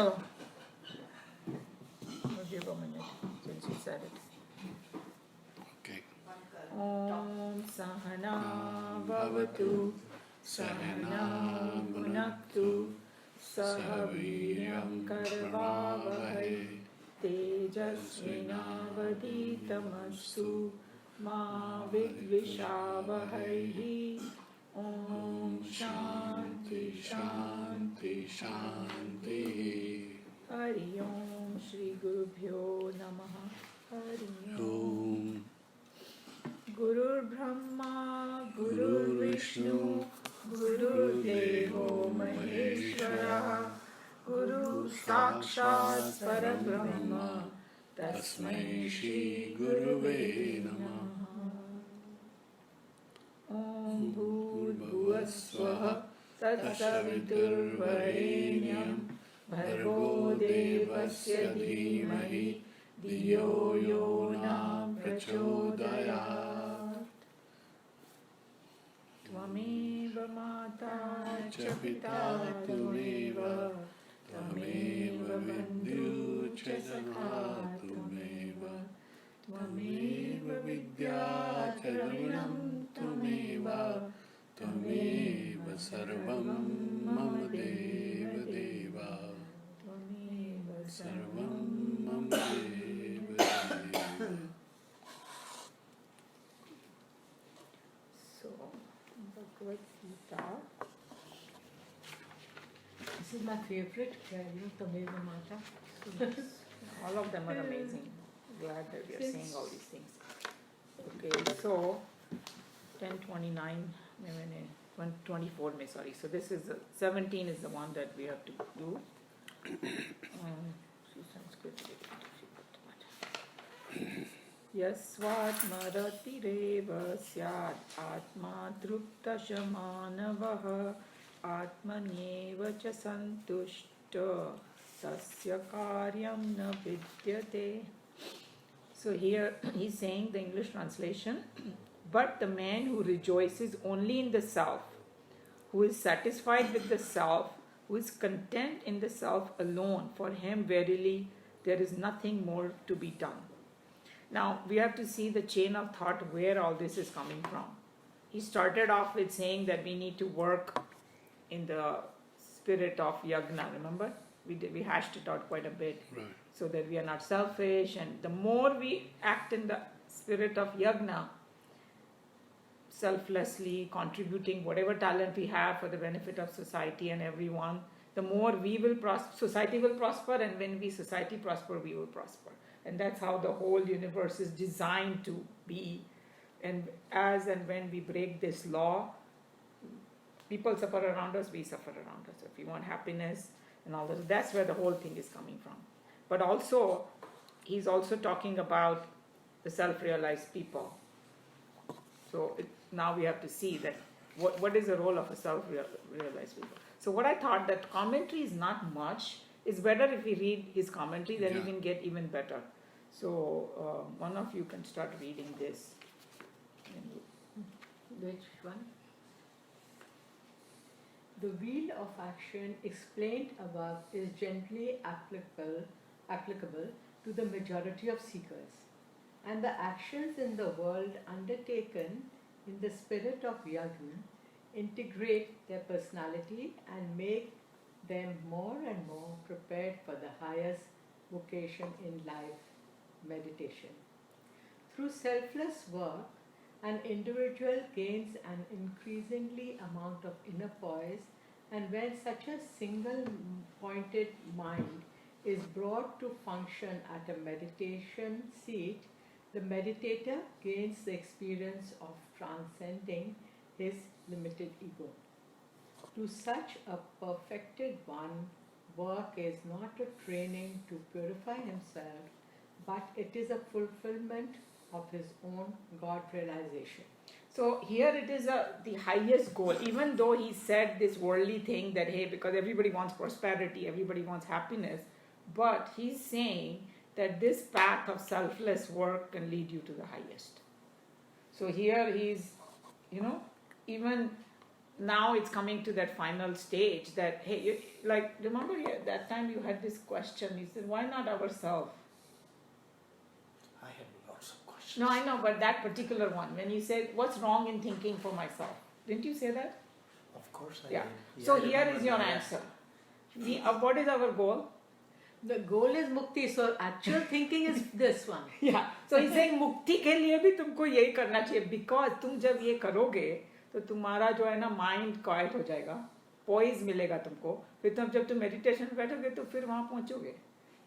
Oh, we'll give a minute since you said it. Okay. Om Sahana Bhavatu Sahana Bhunaktu Sahaviryam Karvavahai Tejasvinavaditamastu Ma Vidvishavahai. Om Shanti Shanti Shanti. Hari Om Shri Gurubhyo Namaha. Hari Om. Gurur Brahma, Gurur Vishnu, Gurur Devo Maheshwara, Guru Sakshat Parabrahma, Tasmai Shri Guruve Namaha. Om Bhurvasvaha Tatsaviturvarenyam Bhargo Devasya Dhimahi Diyo Yonam Prachodayat. Tvameva Mata Cha Pita Tvameva Tvameva Bandhu Cha Sakha Tvameva Tvameva Vidya Cha Dharanam Tvameva Tvameva Sarvam Mama Deva Deva Tvameva Sarvam Mama Deva Deva. So, Bhagavad Gita. This is my favorite prayer, Tameva Mata. All of them are amazing. Glad that we are saying all these things. Okay, so 10:29, 124, sorry. So this is 17 is the one that we have to do. Yasvatmaratirev syad atma druptashamanavah atmanyeva cha santushta tasya karyam na vidyate. So here he's saying the English translation, but the man who rejoices only in the self, who is satisfied with the self, who is content in the self alone, for him verily there is nothing more to be done. Now we have to see the chain of thought where all this is coming from. He started off with saying that we need to work in the spirit of yagna, remember? We hashed it out quite a bit. Right. So that we are not selfish, and the more we act in the spirit of yagna, selflessly contributing whatever talent we have for the benefit of society and everyone, the more we will society will prosper, and when society prosper, we will prosper. And that's how the whole universe is designed to be. And as and when we break this law, people suffer around us, we suffer around us. If we want happiness and all this, that's where the whole thing is coming from. But also, he's also talking about the self-realized people. So now we have to see that what is the role of a self-realized people. So what I thought, that commentary is not much. It's better if we read his commentary, then we can get even better. So one of you can start reading this. Which one? The wheel of action explained above is gently applicable to the majority of seekers, and the actions in the world undertaken in the spirit of yagna integrate their personality and make them more and more prepared for the highest vocation in life, meditation. Through selfless work, an individual gains an increasingly amount of inner poise, and when such a single-pointed mind is brought to function at a meditation seat, the meditator gains the experience of transcending his limited ego. To such a perfected one, work is not a training to purify himself, but it is a fulfillment of his own God realization. So here it is the highest goal, even though he said this worldly thing that, hey, because everybody wants prosperity, everybody wants happiness, but he's saying that this path of selfless work can lead you to the highest. So here he's, even now it's coming to that final stage that, hey, like, remember that time you had this question, you said, why not ourselves? I have lots of questions. No, I know, but that particular one, when you said, what's wrong in thinking for myself? Didn't you say that? Of course I Yeah. did. So I here remember is your now. answer. What is our goal? The goal is mukti, so actual thinking is this one. Yeah. So he's saying मुक्ति के लिए भी तुमको यही करना चाहिए, because तुम जब ये करोगे तो तुम्हारा जो है ना माइंड क्वाइट हो जाएगा, पॉइज मिलेगा तुमको, फिर तुम जब तुम मेडिटेशन में बैठोगे तो फिर वहाँ पहुँचोगे.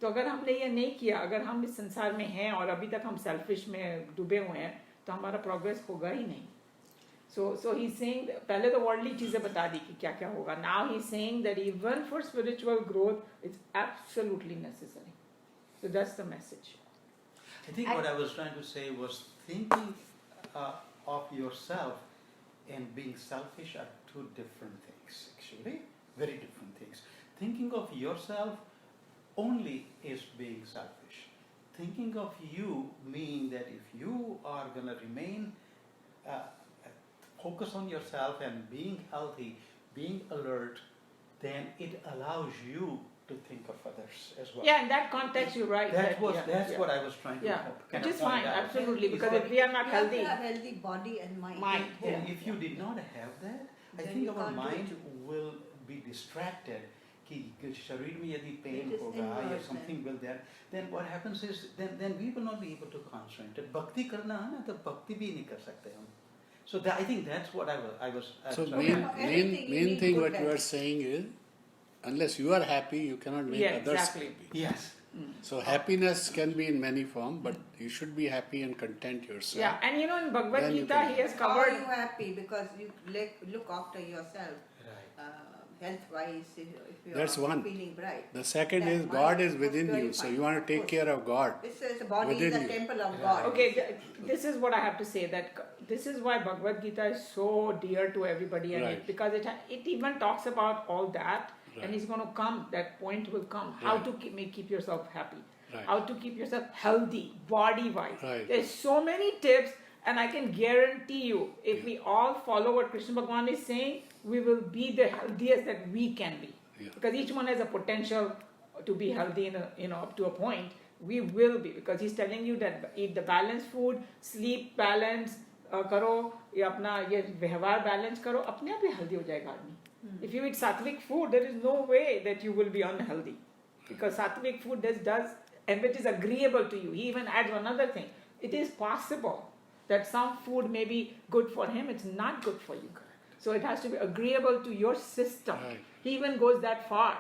तो अगर हमने ये नहीं किया, अगर हम इस संसार में हैं और अभी तक हम सेल्फिश में डूबे हुए हैं, तो हमारा प्रोग्रेस होगा ही नहीं. So he's saying, पहले तो वर्ल्डली चीजें बता दी कि क्या क्या होगा. Now he's saying that even for spiritual growth, it's absolutely necessary. So that's the message. I think what I was trying to say was thinking of yourself and being selfish are two different things, actually. Very different things. Thinking of yourself only is being selfish. Thinking of you mean that if you are going to remain focus on yourself and being healthy, being alert, then it allows you to think of others as well. Yeah, in that context, you're right. That's yeah. what I was trying to Yeah, kind which of is point fine, out. absolutely, It's because what- if we are not You have healthy, to have healthy body and mind. Mind, Yeah. And if you did not have that, I Then think you our can't do mind it. will be distracted कि शरीर में यदि pain It is होगा या inward something will there, then what happens is then we will not be able to concentrate. भक्ति करना है ना तो भक्ति भी नहीं कर सकते हम. So I think that's what I was So sorry. main thing what you are saying is, unless you are happy, you cannot make Yeah, others exactly. happy. Yes. So happiness can be in many forms, but you should be happy and content yourself. yeah, and in Bhagavad Then you Gita, can- he has Are covered. you happy because you look after yourself, Right. health-wise, if you That's are one. feeling bright? The second That is mind God is was within you, purified, so you want of to take course. care of God. It says the body is Within the you. temple of Right. God. Okay, this is what I have to say, that this is why Bhagavad Gita is so dear to everybody, and Right. because it even talks about all that, Right. and it's going to come, that point will come, how Right. to keep yourself happy, Right. how to keep yourself healthy, body-wise. Right. There's so many tips, and I can guarantee you, if we all follow what Krishna Bhagavan is saying, we will be the healthiest that we can be. Yeah. Because each one has a potential to be healthy up to a point. We will be, because he's telling you that eat the balanced food, sleep balance करो, ये अपना ये व्यवहार balance करो, अपने आप ही healthy हो जाएगा आदमी. If you eat sattvic food, there is no way that you will be unhealthy, because sattvic food does and which is agreeable to you. He even adds another thing. It is possible that some food may be good for him, it's not good for you. So it has to be agreeable to your system. Right. He even goes that far.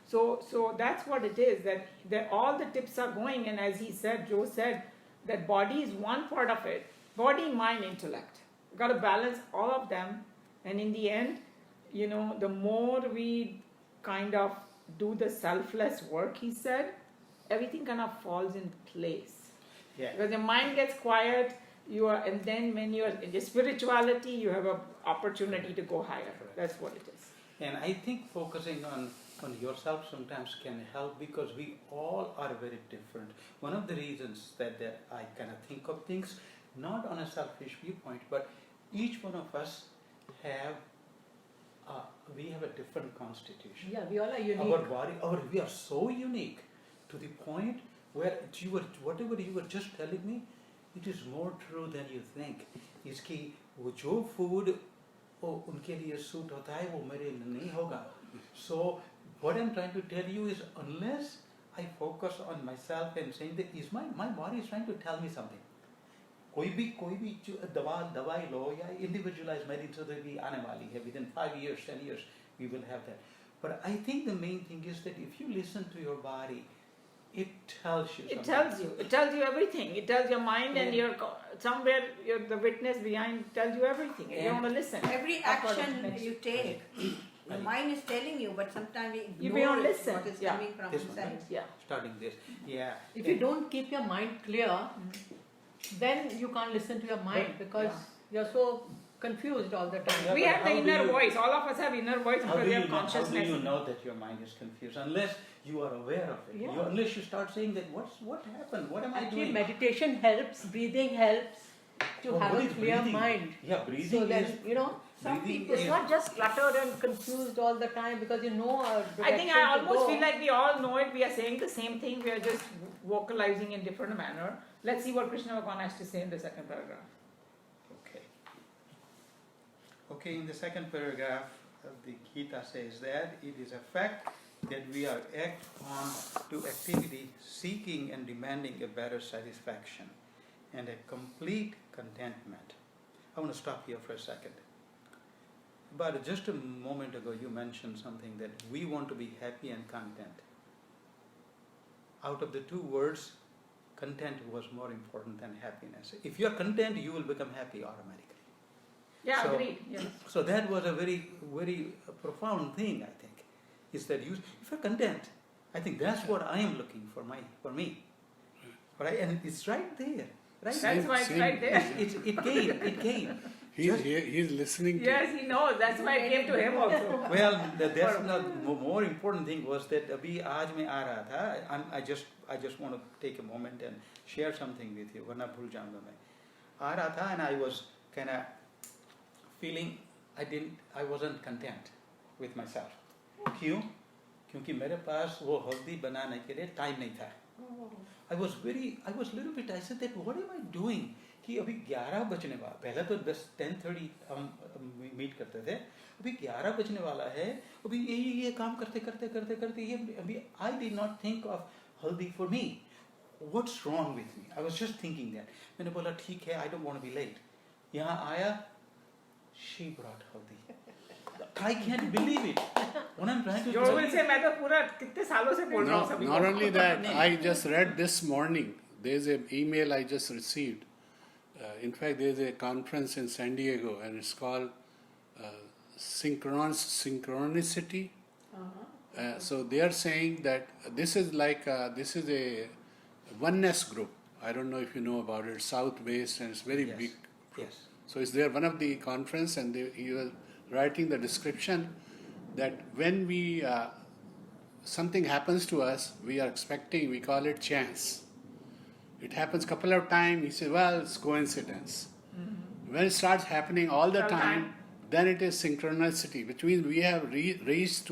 So that's what it is, that all the tips are going, and as he said, Joe said, that body is one part of it. Body, mind, intellect. You've got to balance all of them, and in the end, the more we kind of do the selfless work, he said, everything kind of falls in place. Yeah. Because your mind gets quiet, and then when you are in the spirituality, you have an opportunity to go higher. Correct. That's what it is. And I think focusing on yourself sometimes can help, because we all are very different. One of the reasons that I kind of think of things not on a selfish viewpoint, but each one of us we have a different constitution. Yeah, we all are unique. Our body, we are so unique to the point where whatever you were just telling me, it is more true than you think. इसकी वो जो food उनके लिए suit होता है वो मेरे लिए नहीं होगा. So what I'm trying to tell you is, unless I focus on myself and saying that is my body is trying to tell me something. कोई भी दवाई लो या individualized medicine तो भी आने वाली है, within 5 years, 10 years we will have that. But I think the main thing is that if you listen to your body, it tells you something. It tells you everything. It tells your mind, and Yeah. somewhere the witness behind tells you everything. You want to listen. Every That's what it action means. you take, the mind is telling you, but sometimes we You ignore don't listen. what is Yeah. coming from This one, inside. Yeah. Starting this, yeah. If you don't keep your mind clear, then you can't listen to your mind, because you're so confused all the time. Yeah, We but have the how do inner you- voice. All of us have inner voice How because do we you have know? How do consciousness. you know that your mind is confused? Unless you are aware of it. Yeah. Unless you start saying that what happened? What am I Actually, doing? meditation helps, breathing helps to Oh, have what a is clear breathing? mind. Yeah, breathing So then, is. Some breathing people- It's is, not just cluttered and confused all the time because you know a I think I direction to almost go. feel like we all know it. We are saying the same thing. We are just vocalizing in different manner. Let's see what Krishna Bhagavan has to say in the second paragraph. okay. Okay, in the second paragraph of the Gita says that it is a fact that we are act on to activity seeking and demanding a better satisfaction and a complete contentment. I want to stop here for a second. But just a moment ago you mentioned something that we want to be happy and content. Out of the two words, content was more important than happiness. If you are content, you will become happy automatically. Yeah, So- agreed. Yes. So that was a very, very profound thing, I think, is that if you're content, I think that's what I am looking for me. Right? And it's right there. Right? That's why it's right there. It came. He's listening to Yes, he knows. That's why I came to him also. Well, that's not more important thing was that अभी आज मैं आ रहा था. I just want to take a moment and share something with you. वरना भूल जाऊंगा मैं. आ रहा था and I was kind of feeling I wasn't content with myself. क्यों? क्योंकि मेरे पास वो हल्दी बनाने के लिए टाइम नहीं था. I was little bit, I said that what am I doing? कि अभी 11 बजने वाला, पहले तो 10:30 हम मीट करते थे, अभी 11 बजने वाला है, अभी ये काम करते ये अभी I did not think of haldi for me. What's wrong with me? I was just thinking that. मैंने बोला ठीक है, I don't want to be late. यहाँ आया, she brought haldi. I can't believe it. When I'm trying to जो will say मैं तो पूरा कितने सालों से बोल रहा हूँ सभी को. Not only that, I just read this morning, there's an email I just received. In fact, there's a conference in San Diego and it's called Synchronicity. So they are saying that this is a oneness group. I don't know if you know about it, South-based, and it's very Yes. big. Yes. So it's there one of the conference, and he was writing the description that when we something happens to us, we are expecting, we call it chance. It happens couple of times. He says, well, it's coincidence. Mm-hmm. When it starts happening all the All time, time. then it is synchronicity, which means we have raised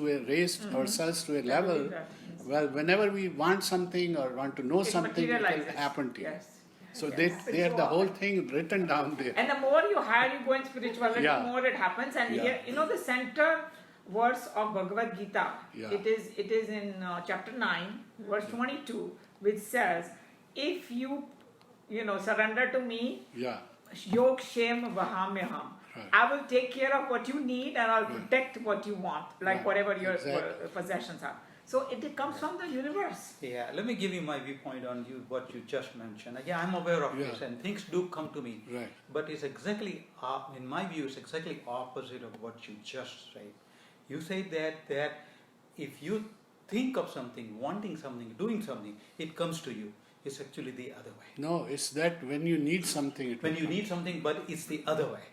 ourselves to a level. believe that, yes. Well, whenever we want something or want to know It something, it will materializes. happen to you. Yes. So Yes. they are the whole thing written down there. And the more you go in spirituality, Yeah. more it happens. And Yeah. here, the center verse of Bhagavad Gita, Yeah. it is in chapter 9, verse 22, which says, if you surrender to me, Yeah, Yog Shem Vahamyaham. Right. I will take care of what you need and I'll protect what you want, like Right. whatever your Exactly. possessions are. So it comes from the universe. Yeah, let me give you my viewpoint on what you just mentioned. Yeah, I'm aware of Yeah. this and things do come to me. right. But it's exactly, in my view, it's exactly opposite of what you just said. You say that if you think of something, wanting something, doing something, it comes to you. It's actually the other way. No, it's that when you need something, it When will you come. need something, but it's the other way.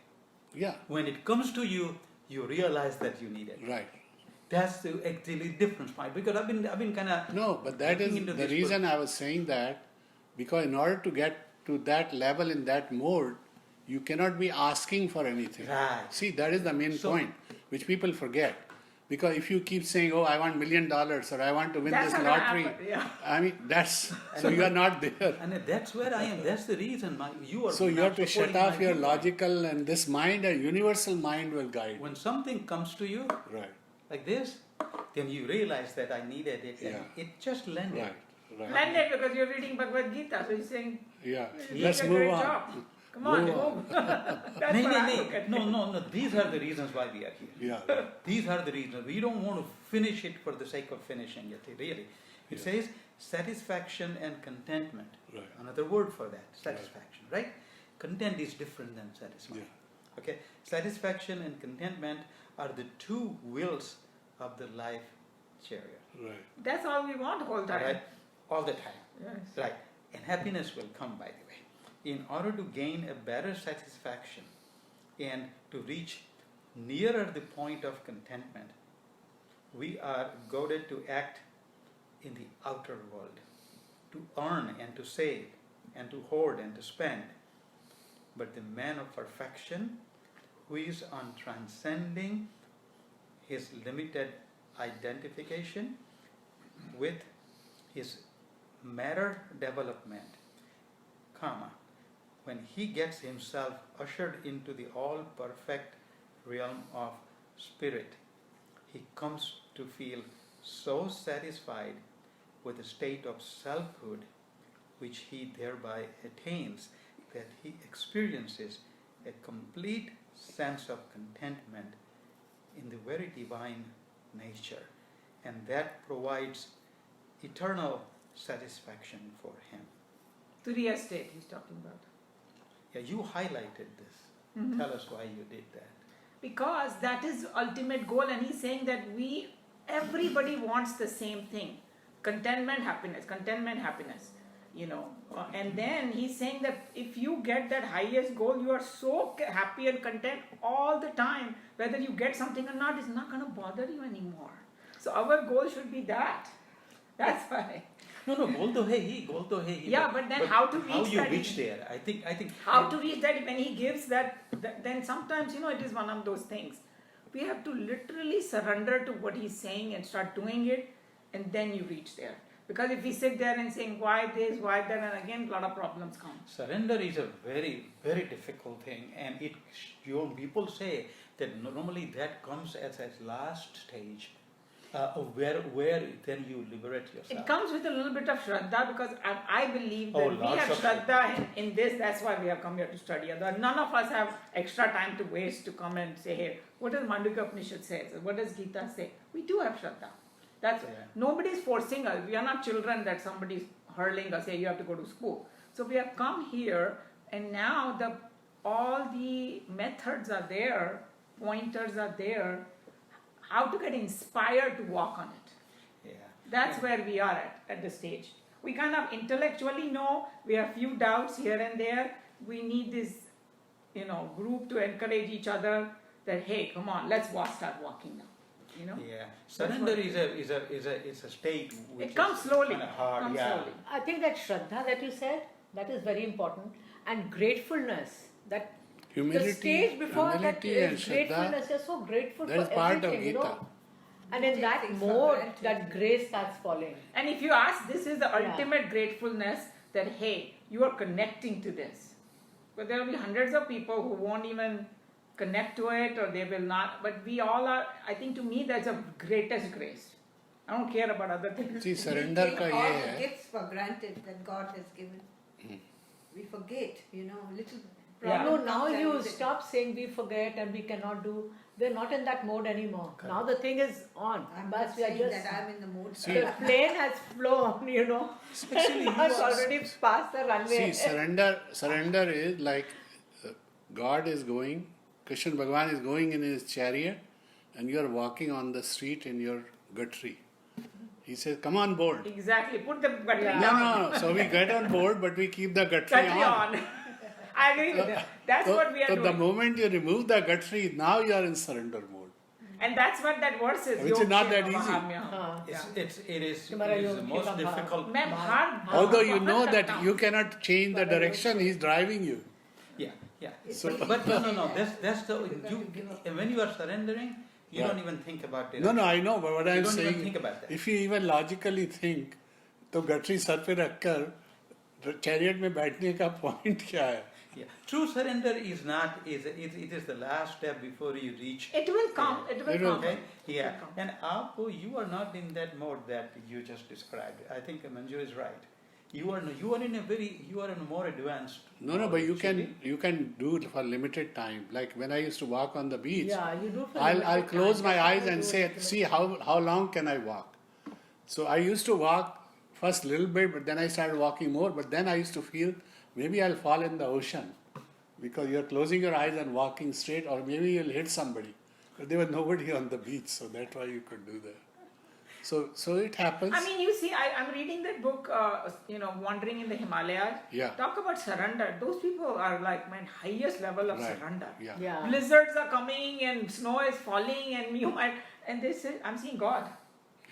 Yeah, When it comes to you, you realize that you need it. right. That's the actually difference point. Because I've been kind of No, but that is looking into the this reason I was saying that, because in order to get to that level in that mode, you cannot be asking for anything. Right. See, that is the main So- point, which people forget. Because if you keep saying, "Oh, I want $1 million," or "I want to win That's this not gonna lottery," happen, yeah. I mean, that's so you are not there. And that's where I am. That's the reason you are. So you not have to shut supporting off my your viewpoint. logical and this mind, a universal mind will guide. When something comes to you Right, like this, then you realize that I needed it, and Yeah. it just landed. right. Landed because you're reading Bhagavad Gita, so you're saying, Yeah, you let's did a move great on. job. Come on, Move move. That's No, what I look at. no. These are the reasons why we are here. Yeah, These are the reasons. We don't want to finish it for the sake of finishing it. Really, it Yeah. says satisfaction and contentment. right. Another word for that, satisfaction. Right? Content is different than satisfaction. Yeah. Okay, satisfaction and contentment are the two wheels of the life chariot. Right. That's all we want the whole time. Right? All the time. Yes. Right. And happiness will come, by the way. In order to gain a better satisfaction and to reach nearer the point of contentment, we are goaded to act in the outer world, to earn and to save and to hoard and to spend. But the man of perfection who is on transcending his limited identification with his matter development, comma, when he gets himself ushered into the all-perfect realm of spirit, he comes to feel so satisfied with the state of selfhood which he thereby attains that he experiences a complete sense of contentment in the very divine nature, and that provides eternal satisfaction for him. Turiya state he's talking about. Yeah, you highlighted this. Mhm. Tell us why you did that. Because that is ultimate goal, and he's saying that everybody wants the same thing. Contentment, happiness, and then he's saying that if you get that highest goal, you are so happy and content all the time, whether you get something or not, it's not going to bother you anymore. So our goal should be that. That's why. No, goal to hai. Yeah, but then how to reach how you that? reach there? I think. How to reach that when he gives that, then sometimes, it is one of those things. We have to literally surrender to what he's saying and start doing it, and then you reach there. Because if we sit there and saying why this, why that, and again a lot of problems come. Surrender is a very, very difficult thing, and people say that normally that comes as a last stage, where then you liberate yourself. It comes with a little bit of Shraddha, because I believe that we lots have of Shraddha in this, that's why we have come here to study. None of us have extra time to waste to come and say, hey, what does Mandukya Upanishad say? What does Gita say? We do have Shraddha. Nobody's forcing us. We are not children that somebody's hurling us, hey, you have to go to school. So we have come here, and now all the methods are there, pointers are there, how to get inspired to walk on it. Yeah. That's where we are at this stage. We kind of intellectually know, we have few doubts here and there. We need this, group to encourage each other that, hey, come on, let's start walking now. Yeah, surrender is a state which It comes is slowly. kind of hard. Comes Yeah. slowly. I think that Shraddha that you said, that is very important. And gratefulness, that Humility, the stage before that humility and is Shraddha, gratefulness. You're so grateful that for is part of everything, Gita. And in Take that things for mode, granted. that grace starts falling. And if you ask, this is the Yeah. ultimate gratefulness that, hey, you are connecting to this. But there will be hundreds of people who won't even connect to it, or they will not. But we all are, I think to me, that's the greatest grace. I don't care about other things. See, We surrender take का all ये the है gifts for granted that God has given. We forget, little Yeah. No, problem now comes you and we say, stop saying we forget and we cannot do. They're not in that mode anymore. Now the thing is on. I'm But not we are saying just, that I'm in the mood. See, the plane has flown, Actually, It's already past the runway. See, surrender is like God is going, Krishna Bhagavan is going in his chariot, and you are walking on the street in your gutri. He says, come on board. Exactly. Put the battery Yeah. down. No. So we get on board, but we keep the gutri Battery on. on. I agree with that. That's So, what we are so doing. the moment you remove the gutri, now you are in surrender mode. And that's what that verse is. Which is not that Yog easy. Shema It is Tomorrow the you'll most become hard. difficult. मैं हर Although you बहुत know करता that हूँ. you cannot change the direction, he's driving you. Yeah. So- But no. That's the give up. when you are surrendering, you Yeah. don't even think about it. No, I know, but what You I'm don't even saying, think about that. if you even logically think, तो गठरी sir पे रखकर chariot में बैठने का point क्या है? Yeah. True surrender is not it is the last step before you reach. It will come. It will It will come. Okay. Yeah. It will come. And Apu, you are not in that mode that you just described. I think Manju is right. You are in a more advanced. No, mode, but you actually. can do it for limited time. Like when I used to walk on the beach, Yeah, you do. For I'll limited close time. my That's eyes how you and do say, it. see how long can I walk? So I used to walk first a little bit, but then I started walking more. But then I used to feel maybe I'll fall in the ocean because you're closing your eyes and walking straight, or maybe you'll hit somebody. But there was nobody on the beach, so that's why you could do that. So it happens. I mean, you see, I'm reading that book, Wandering in the Himalayas. Yeah. Talk about surrender. Those people are like, man, highest level of Right. surrender. Yeah. Yeah. Blizzards are coming and snow is falling and they say, I'm seeing God.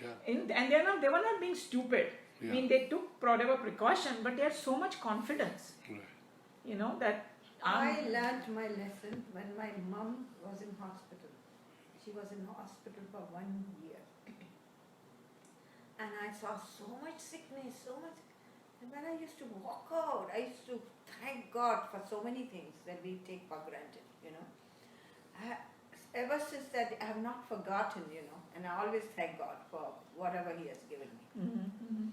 Yeah. And they were not being stupid. Yeah. I mean, they took whatever precaution, but they had so much confidence. Right. That I learnt my lesson when my mum was in hospital. She was in hospital for 1 year. And I saw so much sickness, so much. And when I used to walk out, I used to thank God for so many things that we take for granted, you know. Ever since that, I have not forgotten, you know, and I always thank God for whatever He has given me.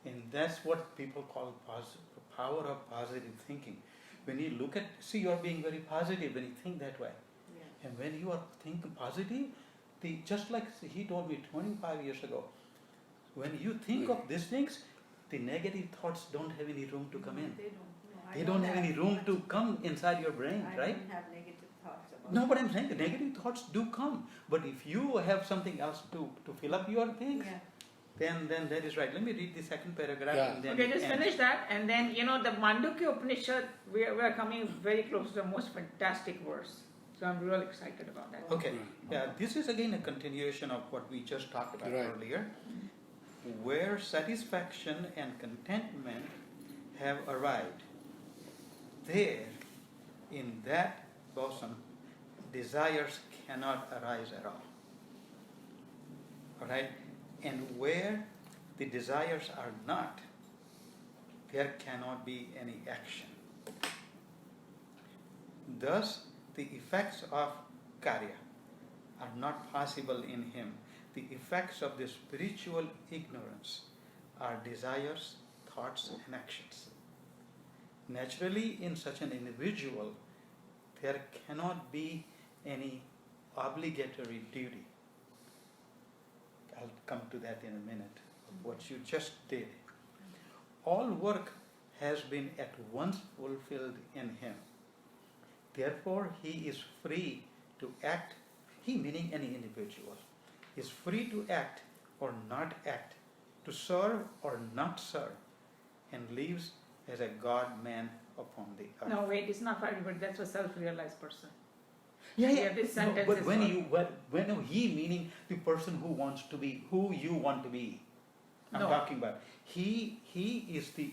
And that's what people call the power of positive thinking. When you look at, see, you are being very positive when you think that way. Yeah. And when you are thinking positive, just like he told me 25 years ago, when you think of these things, the negative thoughts don't have any room to come in. They don't. No, I They don't have any room to come inside your brain, I right? don't have negative thoughts about No, but I'm saying the negative thoughts do come. But if you have something else to fill up your things, Yeah. then that is right. Let me read the second paragraph. Yeah. And then Okay, just end. finish that, and then the Mandukya Upanishad. We are coming very close to the most fantastic verse. So I'm really excited about that. Okay, yeah, this is again a continuation of what we just talked about Right. earlier, where satisfaction and contentment have arrived. There, in that bosom, desires cannot arise at all. All right, and where the desires are not, there cannot be any action. Thus, the effects of karya are not possible in him. The effects of the spiritual ignorance are desires, thoughts, and actions. Naturally, in such an individual, there cannot be any obligatory duty. I'll come to that in a minute, of what you just did. All work has been at once fulfilled in him. Therefore, he is free to act, he meaning any individual, is free to act or not act, to serve or not serve, and lives as a God-man upon the earth. No, wait, it's not for everybody. That's a self-realized person. Yeah, Yeah, this No, sentence but is when for- when he meaning the person who wants to be, who you want to be, I'm No. talking about. He is the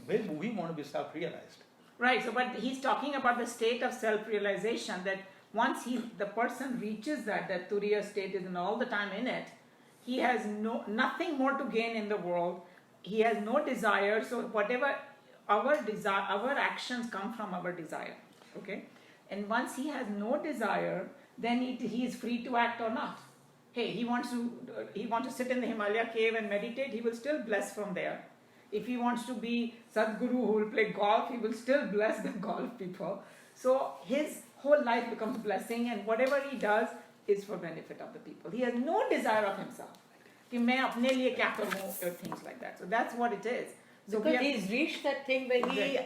way we want to be self-realized. Right, so but he's talking about the state of self-realization, that once the person reaches that Turiya state is all the time in it, he has nothing more to gain in the world. He has no desire, so whatever our actions come from our desire. Okay? And once he has no desire, then he is free to act or not. Hey, he wants to sit in the Himalaya cave and meditate, he will still bless from there. If he wants to be Sadguru who will play golf, he will still bless the golf people. So his whole life becomes blessing, and whatever he does is for benefit of the people. He has no desire of himself. कि मैं अपने लिए क्या करूं, or things like that. So that's what it is. So because he's reached that thing where he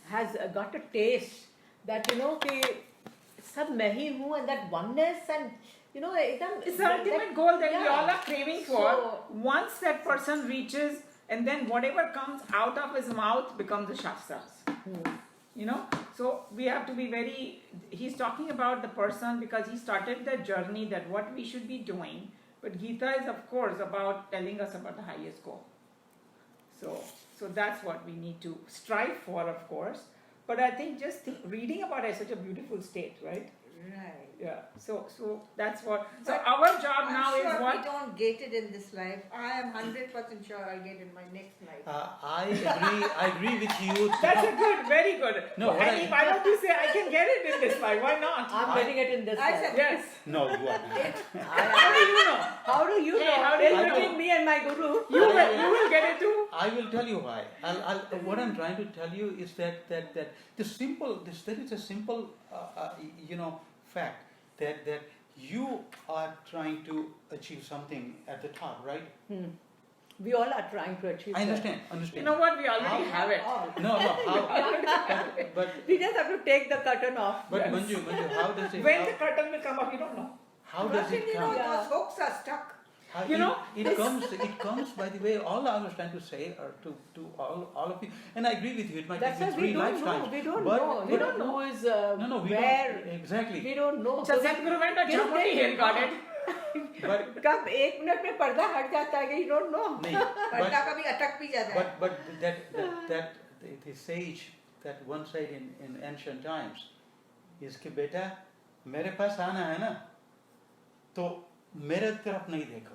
has got a taste that कि सब मैं ही हूँ, and that oneness, and एकदम it's the ultimate goal that we yeah. all are craving for. So- Once that person reaches, and then whatever comes out of his mouth becomes the shastras. So we have to be he's talking about the person because he started the journey that what we should be doing, but Gita is of course about telling us about the highest goal. So that's what we need to strive for, of course, but I think reading about it is such a beautiful state, right? Right. Yeah, so that's what. So But our job I'm now sure is we what? don't get it in this life. I am 100% sure I'll get it in my next life. I agree with you. That's a good, very good. No, what and why don't you say I can get it in this life? Why not? I'm getting it in this I life. said- Yes. No, you are not. How do you know? How do you Hey, know? how do you It's know? between me and my guru. You will get it too. I will tell you why. What I'm trying to tell you is that there is a simple fact that you are trying to achieve something at the top, right? We all are trying to achieve I that. understand. You know what? We already How- have it. All. No, how? But We just have to take the curtain off. but Manju, how does it? When the curtain will come up, you don't know. How does it come? Yeah. Those hooks are stuck. How You know, it comes by the way. All I was trying to say to all of you, and I agree with you. It might That's take why me we 3 don't lifetimes. know. We don't but, know. We but- don't know who is No, we where. don't exactly. We don't know. So Sadhguru went to Yes, Jamuni, they- he got it. But कब एक minute में पर्दा हट जाता है, you don't know. नहीं, पर्दा कभी अटक भी जाता है. but the sage that one side in ancient times is कि बेटा मेरे पास आना है ना तो मेरे तरफ नहीं देखो.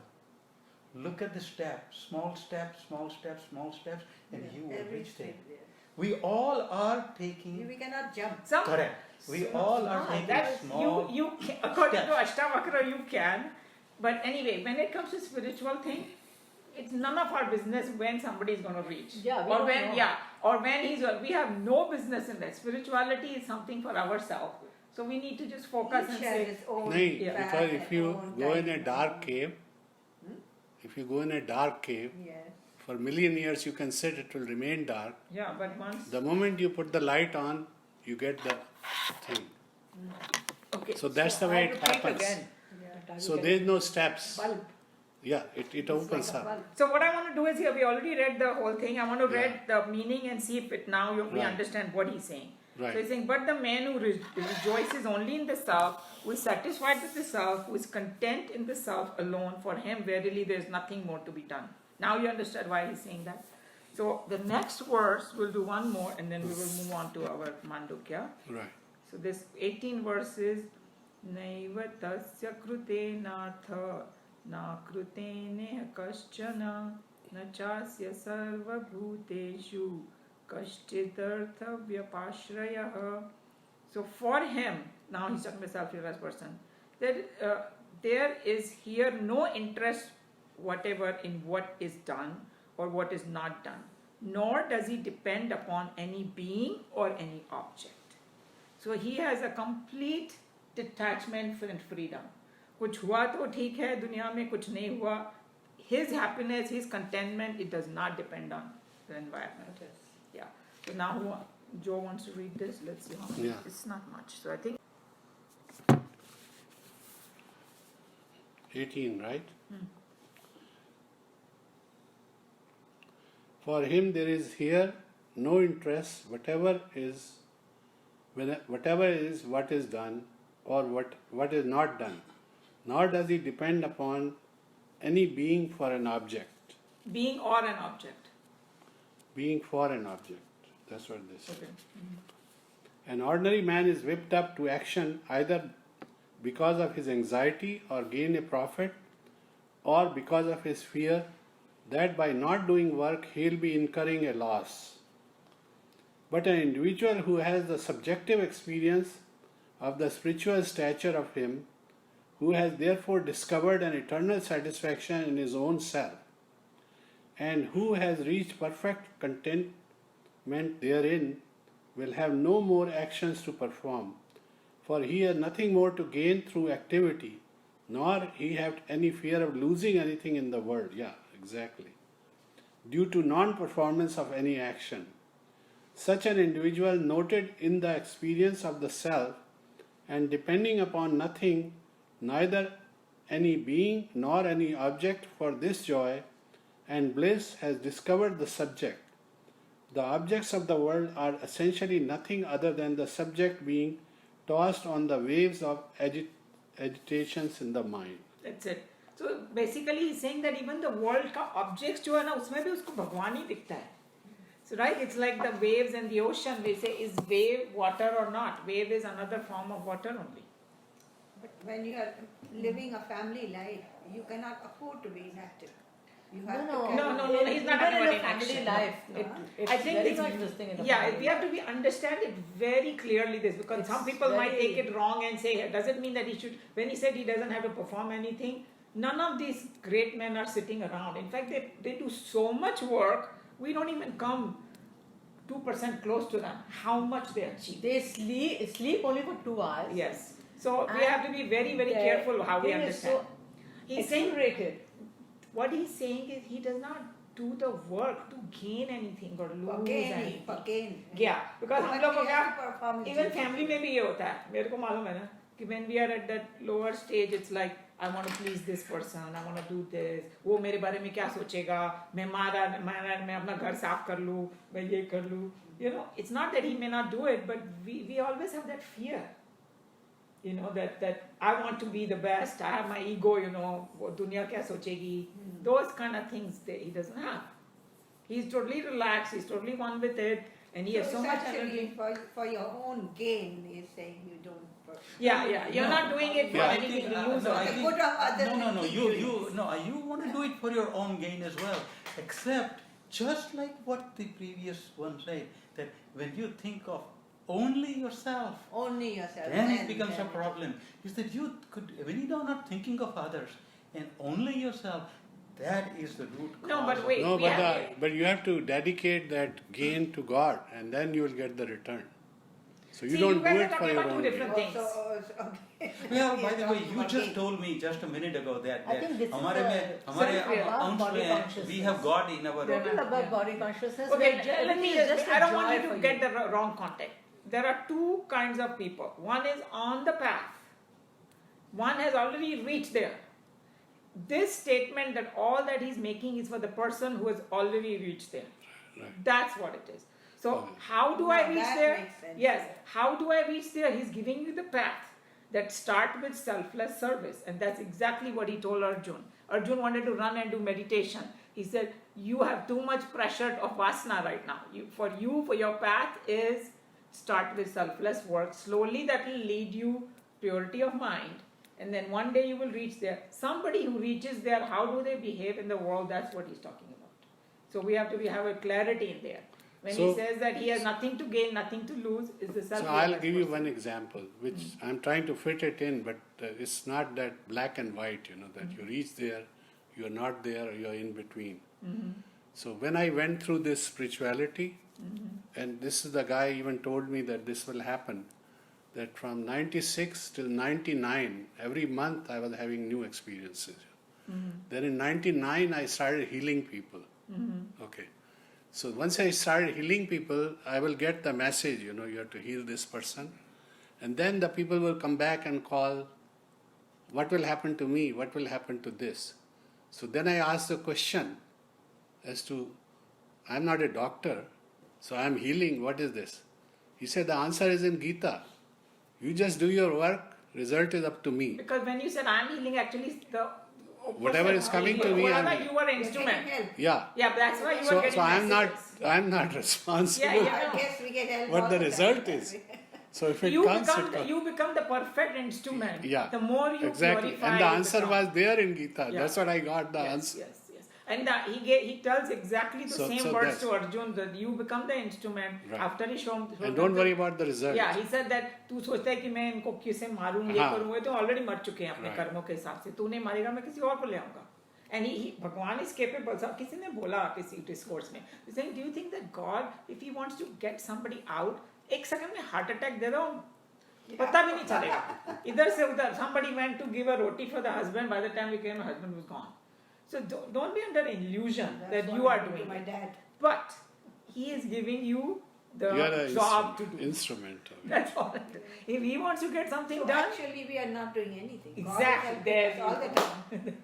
Look at the steps, small steps, small steps, small steps, and you will Every reach there. step there. We all are taking. We cannot jump. Some, Correct. We all are taking that's, small. you can, according to steps. Ashtavakra, you can. But anyway, when it comes to spiritual thing, it's none of our business when somebody is going to reach. Yeah, we or don't when know. yeah, or when we have no business in that. Spirituality is something for ourselves. So we need to just focus and Each has say, its own Nahin, Yeah. path because and if you own go in a timing. dark cave, if you go in a dark cave, Yes. for a million years you can sit, it will remain dark. yeah, but once The moment you put the light on, you get the thing. okay. So that's the way I it repeat happens. again. So there is no steps. Bulb. Yeah, it opens Like a up. bulb. So what I want to do is here we already read the whole thing. I want to read Yeah. the meaning and see if it now we Right. understand what he's saying. So Right. he's saying, but the man who rejoices only in the self, who is satisfied with the self, who is content in the self alone, for him verily there is nothing more to be done. Now you understand why he's saying that. So the next verse, we'll do one more and then we will move on to our Mandukya. Right. So this 18 verses, Naiva tasya krute natha na krute neha kaschana na chasya sarva bhuteshu kashchidartha vyapashrayah. So for him, now he's talking about self-realized person, that there is here no interest whatever in what is done or what is not done, nor does he depend upon any being or any object. So he has a complete detachment and freedom. कुछ हुआ तो ठीक है दुनिया में, कुछ नहीं हुआ. His happiness, his contentment, it does not depend on the environment. Yeah. So now Joe wants to read this. Let's see how much. Yeah. It's not much. So I think 18, right? For him there is here no interest, whatever is what is done or what is not done, nor does he depend upon any being for an object. being or an object. Being for an object. That's what they say. Okay. An ordinary man is whipped up to action either because of his anxiety or gain a profit, or because of his fear that by not doing work he'll be incurring a loss. But an individual who has the subjective experience of the spiritual stature of him, who has therefore discovered an eternal satisfaction in his own self, and who has reached perfect contentment therein, will have no more actions to perform, for he has nothing more to gain through activity, nor he have any fear of losing anything in the world. Yeah, exactly. Due to non-performance of any action. Such an individual, noted in the experience of the self and depending upon nothing, neither any being nor any object for this joy and bliss, has discovered the subject. The objects of the world are essentially nothing other than the subject being tossed on the waves of agitations in the mind. That's it. So basically he's saying that even the world का objects जो है ना उसमें भी उसको भगवान ही दिखता है. So right, it's like the waves and the ocean. They say, is wave water or not? Wave is another form of water only. But when you are living a family life, you cannot afford to be inactive. You have No, to No, he's not Even talking in about a family inaction. life, No. it's I think very it's, much this thing in the yeah, family we have to be understand it very clearly this, because It's some people might very- take it wrong and say, does it mean that he should, when he said he doesn't have to perform anything, none of these great men are sitting around. In fact, they do so much work, we don't even come 2% close to them, how much they achieve. They sleep only for 2 hours. Yes. So we And have to be very, very their careful how we thing is understand. so He's saying, Accelerated. what he's saying is he does not do the work to gain anything or lose anything. for gain. Yeah, because हम लोग को But he क्या has to perform his even duty. family में भी ये होता है, मेरे को मालूम है ना कि when we are at that lower stage, it's like I want to please this person, I want to do this, वो मेरे बारे में क्या सोचेगा, मैं अपना घर साफ कर लूँ, मैं ये कर लूँ. You know, it's not that he may not do it, but we always have that fear. You know, that I want to be the best, I have my ego, you know, वो दुनिया क्या सोचेगी, those kind of things that he doesn't have. He's totally relaxed, he's totally one with it, And he has so much essentially energy. for your own gain, you're saying you don't. Yeah, you're not doing it for Yeah. anything to lose no, or I The think- good of others no, and no, keep you, doing you, this. no, you want to do it for your own gain as well. Except, just like what the previous one said, that when you think of only yourself, Only yourself. then it becomes a then it- problem. Is that you could, when you are not thinking of others and only yourself, that is the root cause. No, but wait. No, Yeah. but you have to dedicate that gain to God, and then you will get the return. So you See, don't you guys do are it for talking your about two own different gain. things. okay. Well, by the You're way, talking you about just gain. told me just a minute ago that, I think this is हमारे the में हमारे self-real अंश body में consciousness. we have God in our They're Talking not- about yeah. body consciousness. Okay, where let me everything is just, just a I don't want joy you for to get the wrong context. There are two kinds of people. One is on the path. One has already reached there. This statement that all that he's making is for the person who has already reached there. Right. That's what it is. So Okay. how do Now I reach that there? makes sense, Yes. yeah. How do I reach there? He's giving you the path that start with selfless service, and that's exactly what he told Arjun. Arjun wanted to run and do meditation. He said, "You have too much pressure of vasana right now. For your path is start with selfless work. Slowly, that will lead you purity of mind." And then one day you will reach there. Somebody who reaches there, how do they behave in the world? That's what he's talking about. So we have to have a clarity in there. When he So- says that he has nothing to gain, nothing to lose, is the self. So I'll give you one example, which I'm trying to fit it in, but it's not that black and white, that you reach there, you're not there, you're in between. So when I went through this spirituality, and this is the guy even told me that this will happen, that from 96 till 99, every month I was having new experiences. Then in 99, I started healing people. Okay. So once I started healing people, I will get the message, you have to heal this person. And then the people will come back and call, what will happen to me? What will happen to this? So then I asked the question as to, I'm not a doctor, so I'm healing, what is this? He said, the answer is in Gita. You just do your work, result is up to me. Because when you said I'm healing, actually the Whatever is coming to me, I'm whatever healing. you were an You're instrument. getting help. Yeah. Yeah, that's why you were So, getting so messages. I'm not responsible. Yeah, yeah. I guess we get help. What all the time. result is. So if it You comes, become it the, comes. you become the perfect instrument. Yeah. The more you Exactly. purify, And the you answer become. was there in Gita. Yeah. That's what I got the Yes, answer. yes, yes. And he tells exactly the So- same so words that's- to Arjun that you become the instrument Right. after he showed. And don't worry about the result. Yeah, he said that तू सोचता है कि मैं इनको किसे मारूं ये हाँ. करूं ये तो ऑलरेडी मर चुके हैं अपने Right. कर्मों के हिसाब से तू नहीं मारेगा मैं किसी और को ले आऊंगा and भगवान is capable किसी ने बोला किसी डिस्कोर्स में saying do you think that God if he wants to get somebody out एक सेकंड में हार्ट अटैक दे दो पता भी नहीं चलेगा इधर से उधर somebody went to give a roti for the husband by the time he came the husband was gone so don't be under illusion That's that what you are happened to doing my it. dad. But he is giving you the You are a job to do. instrument. of it. That's all. If he wants to get something So done, actually, we are not doing anything. Exactly, God there is helping us all the time.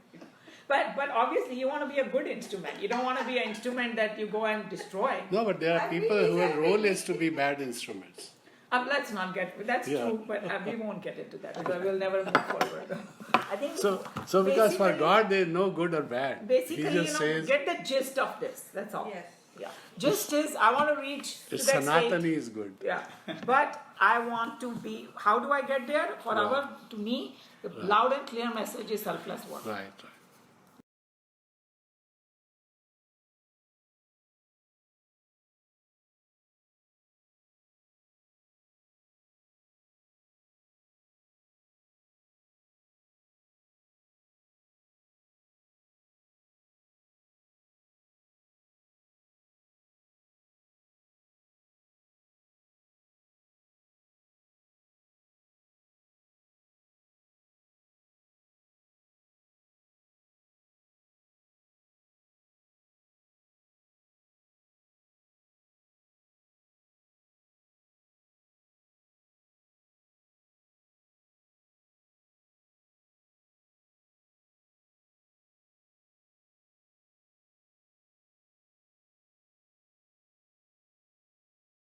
but obviously you want to be a good instrument. You don't want to be an instrument that you go and destroy. No, but there are I people really whose said role really- is to be bad instruments. Let's not get. That's Yeah. true, but we won't get into that because we'll never move forward. I think So because for basically- God there is no good or bad. basically, He just says get the gist of this. That's all. Yes. Yeah. Gist is I want to reach to it's that state. Sanatani is good. Yeah, but I want to be. How do I get there? For Right. to me, the loud and clear message is selfless work. Right.